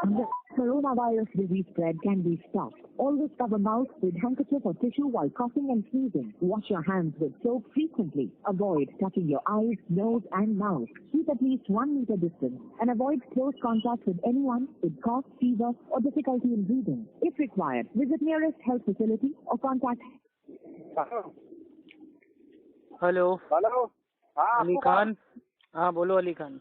The coronavirus disease spread can be stopped. Always cover mouth with handkerchief or tissue while coughing and sneezing. Wash your hands with soap frequently. Avoid touching your eyes, nose and mouth. Keep at least 1 meter distance and avoid close contact with anyone with cough, fever or difficulty in breathing. If required, visit nearest health facility or contact. Hello hello. हाँ अली खान। हाँ बोलो अली खान।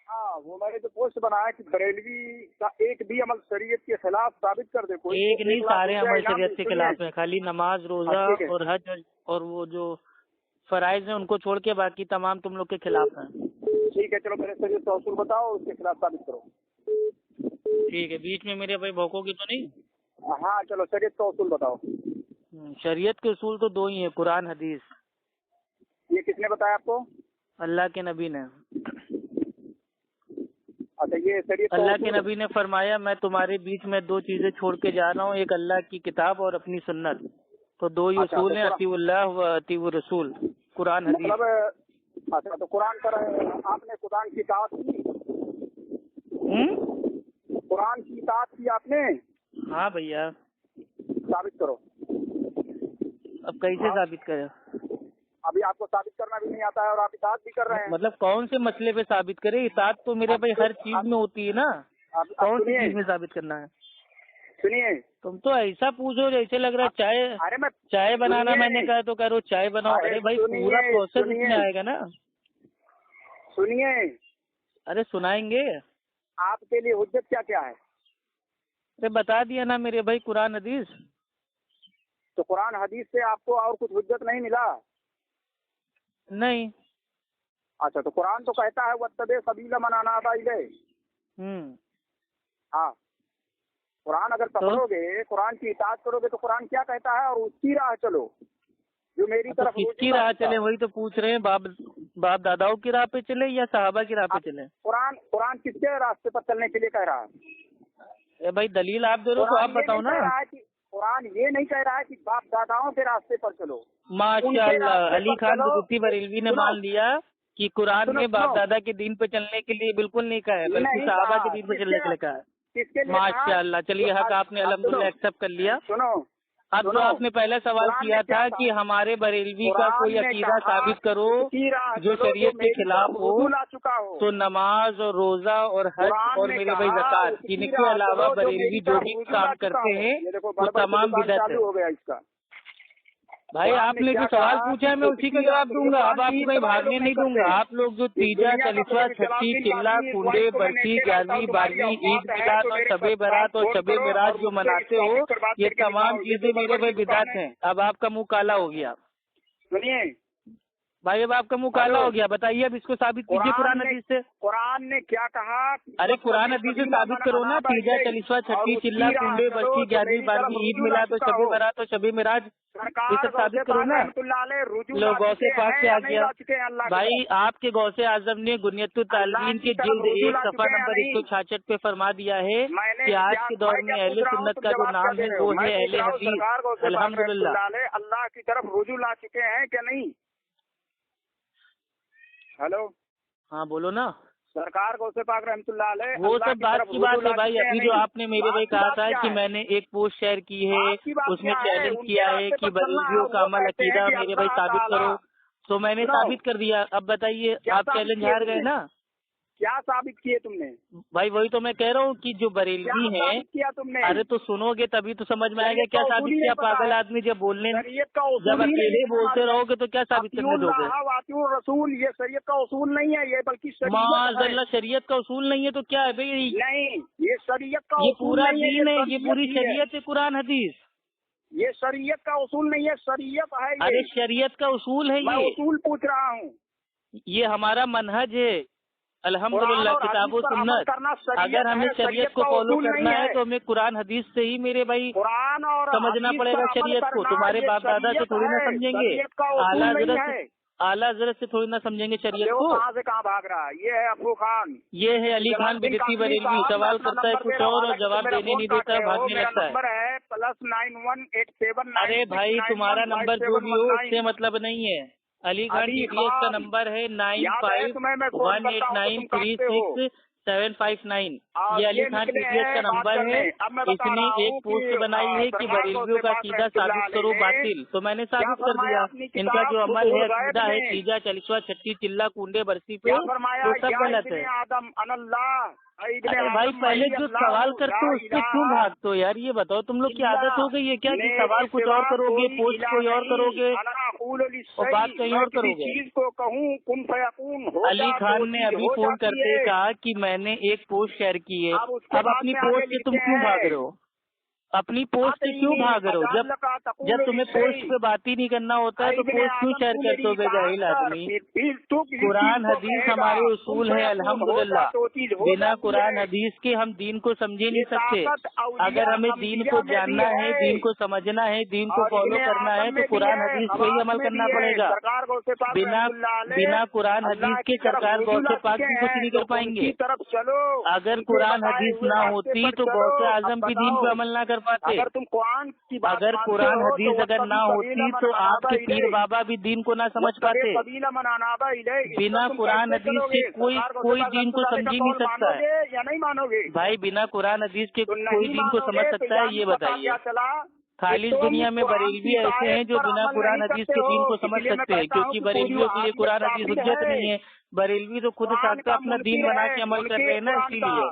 हाँ, वो मैंने जो post बनाया कि बरेलवी का एक भी अमल शरीयत के खिलाफ साबित कर दे कोई, एक नहीं, सारे अमल शरीयत के खिलाफ है। है। खाली नमाज, रोजा और हज और वो जो फराइज हैं उनको छोड़ के बाकी तमाम तुम लोग के खिलाफ हैं। ठीक है, चलो मेरे शरीयत का उसूल बताओ, उसके खिलाफ साबित करो। ठीक है, बीच में मेरे भाई भौंकोगी तो नहीं। हाँ चलो, शरीयत का उसूल बताओ। शरीयत के उसूल तो 2 ही है, कुरान हदीस। ये किसने बताया आपको? अल्लाह के नबी ने। अच्छा, ये शरीयत अल्लाह के नबी ने फरमाया, मैं तुम्हारे बीच में 2 चीजें छोड़ के जा रहा हूँ, एक अल्लाह की किताब और अपनी सुन्नत। तो 2 ही उसूल हैं, अतीउल्लाह व अतीउर रसूल, कुरान हदीस। मतलब अच्छा, तो कुरान पर आपने कुरान की इताअत की? कुरान की इताअत की आपने? हाँ भैया। साबित करो। अब कैसे साबित करें? अभी आपको साबित करना भी नहीं आता है और आप इताअत भी कर रहे हैं। मतलब कौन से मसले पे साबित करें? इताअत तो मेरे भाई हर चीज में होती है ना। कौन सी चीज में साबित करना है? सुनिए, तुम तो ऐसा पूछो जैसे लग रहा है चाय। अरे मैं चाय बनाना मैंने कहा तो कह रहे हो चाय बनाओ। अरे भाई पूरा प्रोसेस इसमें आएगा ना। सुनिए, अरे सुनाएंगे। आपके लिए हुज्जत क्या क्या है? अरे बता दिया ना मेरे भाई, कुरान हदीस। तो कुरान हदीस से आपको और कुछ हुज्जत नहीं मिला? नहीं। अच्छा, तो कुरान तो कहता है वत्तबे सबीला मन अनाबा इलैह। हाँ, कुरान अगर पकड़ोगे, कुरान की इताअत करोगे तो कुरान क्या कहता है और उसकी राह चलो जो मेरी तरफ। किसकी राह चले वही तो पूछ रहे हैं। बाप दादाओं की राह पे चले या सहाबा की राह पे चले? कुरान किसके रास्ते पर चलने के लिए कह रहा है? भाई दलील आप दे रहे हो तो आप बताओ ना। कुरान ये नहीं कह रहा है कि बाप दादाओं के रास्ते पर चलो। माशाअल्लाह, अली खान बुद्धी बरेलवी ने मान लिया कि कुरान में बाप दादा के दीन पे चलने के लिए बिल्कुल नहीं कहा है, बल्कि सहाबा के दीन पे चलने के लिए कहा है। माशाअल्लाह, चलिए हक आपने अल्हम्दुलिल्लाह एक्सेप्ट कर लिया। सुनो, अब जो आपने पहला सवाल किया था कि हमारे बरेलवी का कोई अकीदा साबित करो जो शरीयत के खिलाफ हो, तो नमाज और रोजा और हज और मेरे भाई ज़कात, इनके अलावा बरेलवी जो भी काम करते हैं वो तमाम बिदअत है। भाई आपने जो सवाल पूछा है मैं उसी का जवाब दूंगा। अब आपको कहीं भागने नहीं दूंगा। आप लोग जो तीजा, चलिसवा, छठी, चिल्ला, कुंडे, बरसी, 11वीं, 12वीं, ईद मिलाद और शबे बारात और शबे मिराज जो मनाते हो, ये तमाम चीजें मेरे भाई बिदात हैं। अब आपका मुंह काला हो गया। सुनिए भाई, अब आपका मुंह काला हो गया। बताइए, अब इसको साबित कीजिए कुरान हदीस से। कुरान ने क्या कहा? अरे कुरान हदीस से साबित करो ना। तीजा, चलिसवा, छठी, चिल्ला, कुंडे, बरसी, 11वीं, 12वीं, ईद मिलाद और शबे बारात और शबे मिराज, ये सब साबित करो ना। लोग गौसे पाक से आ गया। भाई आपके गौसे आजम ने गुनियतुत तालीम के जिल्द 1 सफा नंबर 166 पे फरमा दिया है कि आज के दौर में अहले सुन्नत का जो नाम है वो है अहले हदीस। अल्हम्दुलिल्लाह अल्लाह की तरफ रुजू ला चुके हैं क्या नहीं? हेलो, हाँ बोलो ना। सरकार गौसे पाक रहमतुल्लाह अलैह वो सब बात की बात है भाई। अभी जो आपने मेरे भाई कहा था कि मैंने एक पोस्ट शेयर की है, उसमें चैलेंज किया है कि बरेलवियों का अमल अकीदा मेरे भाई साबित करो, तो मैंने साबित कर दिया। अब बताइए, आप चैलेंज हार गए ना। क्या साबित किए तुमने? भाई वही तो मैं कह रहा हूँ कि जो बरेलवी है, किया तुमने? अरे तो सुनोगे तभी तो समझ में आएगा क्या साबित किया। पागल आदमी जब बोलने, जब अकेले बोलते रहोगे तो क्या साबित करने दोगे? रसूल, ये शरीयत का उसूल नहीं है, ये बल्कि माशाअल्लाह शरीयत का उसूल नहीं है तो क्या है भाई? नहीं, ये शरीयत का ये पूरा दीन है, ये पूरी शरीयत है कुरान हदीस। ये शरीयत का उसूल नहीं है, शरीयत है। अरे शरीयत का उसूल है ये। उसूल पूछ रहा हूँ। ये हमारा मनहज है अल्हम्दुलिल्लाह, किताब और सुन्नत। अगर हमें शरीयत को फॉलो करना है तो हमें कुरान हदीस से ही मेरे भाई कुरान और समझना पड़ेगा शरीयत को। तुम्हारे बाप दादा से थोड़ी ना समझेंगे, आला हज़रत से थोड़ी ना समझेंगे शरीयत को। कहाँ से कहाँ भाग रहा है? ये है अबू खान, ये है अली खान बिदती बरेलवी। सवाल करता है कुछ और जवाब देने नहीं देता है, भागने लगता है। नंबर है +9187। अरे भाई तुम्हारा नंबर जो भी हो उससे मतलब नहीं है। अली खान TTS का नंबर है 95189363 759। ये अली खान PTS का नंबर है। इसने एक पोस्ट बनाई है कि बरेलवियों का अकीदा साबित करो बातिल, तो मैंने साबित कर दिया। इनका जो अमल है, अकीदा है, तीजा चलिसवा छठी चिल्ला कुंडे बरसी पे, वो सब गलत है। अरे भाई, पहले जो सवाल करते हो उस पे क्यों भागते हो यार? ये बताओ, तुम लोग की आदत हो गई है क्या कि सवाल कुछ और करोगे, पोस्ट कोई और करोगे और बात कहीं और करोगे? चीज को कहूँ कुन फयकून। अली खान ने अभी फोन करते कहा कि मैंने एक पोस्ट शेयर की है। अब अपनी पोस्ट से तुम क्यों भाग रहे हो? अपनी पोस्ट से क्यों भाग रहे हो? जब तुम्हें पोस्ट पे बात ही नहीं करना होता है तो पोस्ट क्यों शेयर करते हो बेजाहिल आदमी? कुरान हदीस हमारे उसूल है अल्हम्दुलिल्लाह। बिना कुरान हदीस के हम दीन को समझ नहीं सकते। अगर हमें दीन को जानना है, दीन को समझना है, दीन को फॉलो करना है तो कुरान हदीस पे ही अमल करना पड़ेगा। बिना कुरान हदीस के सरकार गौसे पाक भी कुछ नहीं कर पाएंगे। अगर कुरान हदीस ना होती तो गौसे आजम भी दीन पे अमल ना कर पाते। अगर तुम कुरान की बात अगर कुरान हदीस अगर ना होती तो आपके पीर बाबा भी दीन को ना समझ पाते। बिना कुरान हदीस के कोई दीन को समझ ही नहीं सकता है। या नहीं मानोगे भाई, बिना कुरान हदीस के कोई दीन को समझ सकता है? ये बताइए। खालिद दुनिया में बरेलवी ऐसे हैं जो बिना कुरान हदीस के दीन को समझ सकते हैं, क्योंकि बरेलवियों के लिए कुरान हदीस हुज्जत नहीं है। बरेलवी तो खुद साख्ता अपना दीन बना के अमल कर रहे हैं ना, इसीलिए।